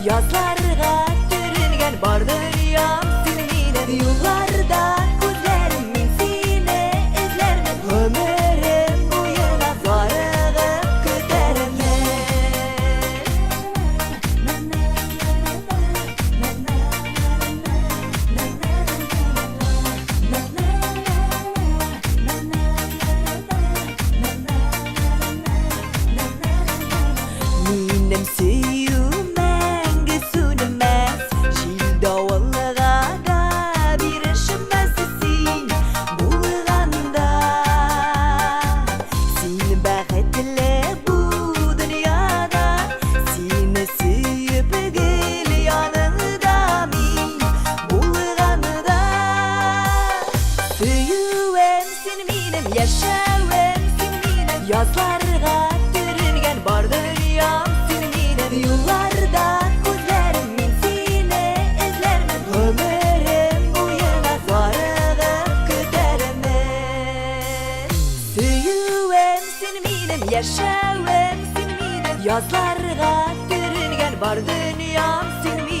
Yazlarga görüngen bar dünyam silminem Yollarda gözlerim men seni izlermen Ömürüm boyuna zarıgıp köteremen Minem süyümen sönmez Şil davulga da bir ışınmazsın Bulganda Sen baxetli bu dünyada Seni süyüp gel yanımda min Bulganda Süyüvem sen minem yaşavem sen minem Yazlarga görüngen bar dünyam sen minem Yollarda gözlerim men seni izlermen Ömürüm boyuna zarıgıp köteremen Süyüvem sen minem yaşavem sen minem Yazlarga görüngen bar dünyam sen minem